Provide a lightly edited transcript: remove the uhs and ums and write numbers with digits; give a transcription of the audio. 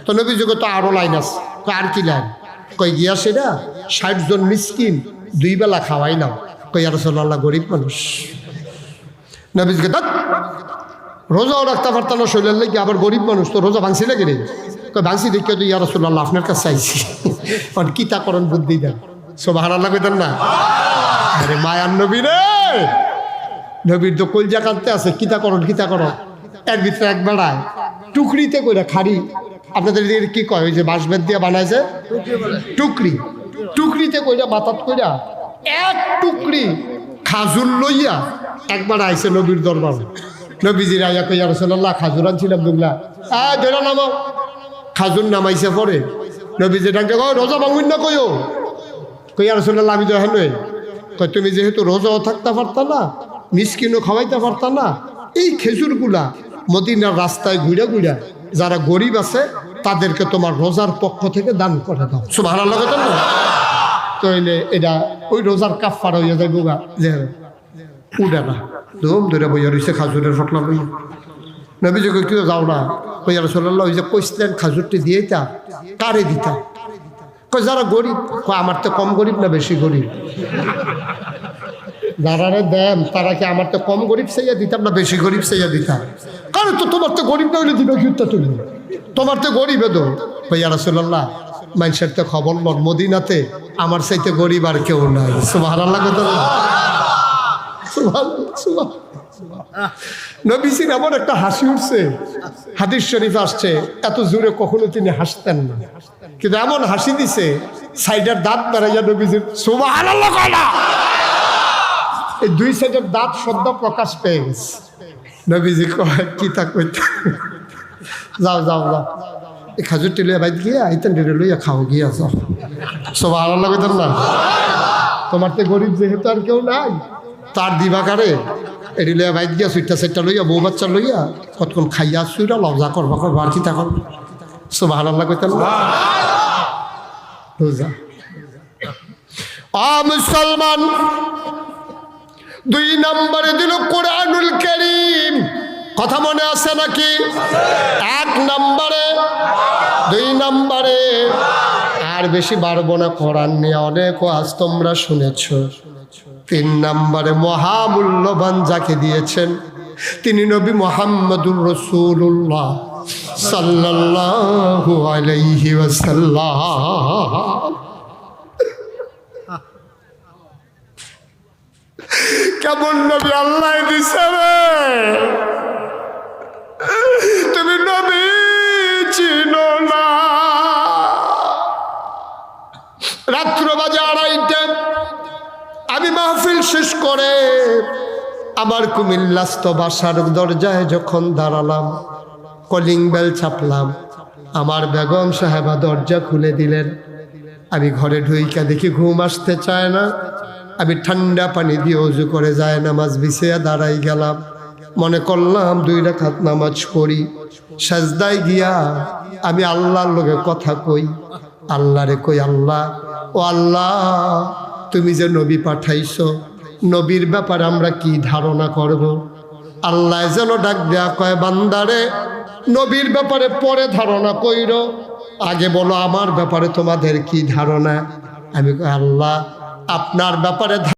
তো নবীজিকে তো আরো লাইন আছে, আর কি লাইন? কই গিয়া সেটা ৬০ জন মিসকিন 2 বেলা খাওয়াইলাম। কই ইয়া রাসূলুল্লাহ গরিব মানুষ। নবীজিকে রোজাও রাখতে পারতাম না শরীরের লেগে, আবার গরিব মানুষ, তো রোজা ভাঙছি লাগে রে? কই ভাঙছি দেখে তো ইয়া রাসূলুল্লাহ আপনার কাছে চাইছি, কারণ কিতাকরণ বুদ্ধি দেন। সুবহানাল্লাহ কইতেন না? আরে মায়ার নবী রে, নবীর তো কলজা কাঁদতে আছে, কিতাকরণ এর ভিতরে এক বেড়ায় টুকরিতে কইরা খাড়ি, আপনাদের এদিকে কি কয়, ওই যে বাঁশবেত দিয়ে বানাইছে টুকরিতে কইরা বাতাত কইরা এক টুকরি খাজুর লইয়া একবার আইছে নবীর দরবার। নবীজির আইয়া কই ইয়া রাসূলুল্লাহ খাজুর আনছিলাম দুগলা, ধরে নামাও। খাজুর নামাইছে পরে নবীজি ডাকে, রোজা ভাঙুন না কইও। কই ইয়া রাসূলুল্লাহ আমি তো হেন, কই তুমি যেহেতু রোজাও থাকতে পারতা না, মিসকিনও খাওয়াইতে পারতা না, এই খেজুরগুলা মদিনার রাস্তায় ঘুরে যারা গরিব আছে তাদেরকে তোমার রোজার পক্ষ থেকে দান করে দাও। সুবহানাল্লাহ কথা না? তাইলে এটা ওই রোজার কাফারা হইয়া যায় বুগা, যে উড়ে না ধুম ধরে বইয়া রয়েছে খাজুরের ফটলা লইয়া। নবীজি কই কেউ যাও না? কই ইয়া রাসূলুল্লাহ ওই যে কইছিলেন খাজুরটি দিয়ে তা কারে দিতা? কই যারা গরিব। কই আমার তো কম গরিব না বেশি গরিব? যারা দেন তারা কি আমার তো কম গরিব চাইয়া দিতাম না বেশি গরিব চাইয়া দিতাম? কারণ তো তোমার তো গরিব না হইলে দিবে কি তুমি, তোমার তো গরিবে দো। কই ইয়া রাসূলুল্লাহ মানুষের তো খবর লন, মদিনাতে আমার চাইতে গরিব আর কেউ নাই। সুবহানাল্লাহ কথা না? নবীজির এমন একটা হাসি উঠছে, হাদিস শরীফ আসছে, এত জোরে কখনো তিনি হাসতেন না, কিন্তু এমন হাসি দিছে সাইডের দাঁত বেড়াইয়া নবীজির সুবহানাল্লাহ কয়না, এই 2 সাইডের দাঁত শব্দ প্রকাশ পেয়ে গেছে। নবীজি কয় কি তা কইতে, যাও এই খাজুরটি লইয়া বাইত গিয়া আইতেন লইয়া খাও গিয়া যাও। সুবহানাল্লাহ কইতেন না? তোমার তো গরিব যেহেতু আর কেউ নাই, তার দিবাকারে এটি লইয়া বাইত গিয়া সুইটা লইয়া বউ বাচ্চা লইয়া কতক্ষণ খাইয়া সুইটা লজা করবা আর কি তখন। সুবহানাল্লাহ কইতেন না? রোজা মুসলমান 2 নম্বরে দিল কোরআনুল কারীম। কথা মনে আছে নাকি? 1 নম্বরে, 2 নম্বরে, আর বেশি বাড়বো না, কোরআন নিয়ে অনেক ওয়াজ তোমরা শুনেছ। 3 নম্বরে মহামূল্যবান যাকে দিয়েছেন তিনি নবী মুহাম্মদুর রাসূলুল্লাহ সাল্লাল্লাহু আলাইহি ওয়াসাল্লাম। কেমন নবী আল্লাহ দিছে রে, তুমি নবী চিনো না। রাত্র বাজে 2:30, আমি মাহফিল শেষ করে আমার কুমিল্লাস্থ বাসার দরজায় যখন দাঁড়ালাম, কলিং বেল চাপলাম, আমার বেগম সাহেবা দরজা খুলে দিলেন। আমি ঘরে ঢুইকা দেখি ঘুম আসতে চায় না। আমি ঠান্ডা পানি দিয়ে ওযু করে যায় নামাজ বিছিয়ে দাঁড়াই গেলাম। মনে করলাম 2 রাকাত নামাজ পড়ি। সাজদায় গিয়া আমি আল্লাহর লগে কথা কই, আল্লাহরে কই, আল্লাহ ও আল্লাহ, তুমি যে নবী পাঠাইছো, নবীর ব্যাপারে আমরা কি ধারণা করব? আল্লাহ যেন ডাক দেয়া কয়, বান্দারে নবীর ব্যাপারে পরে ধারণা কইরো, আগে বলো আমার ব্যাপারে তোমাদের কি ধারণা। আমি কই, আল্লাহ আপনার ব্যাপারে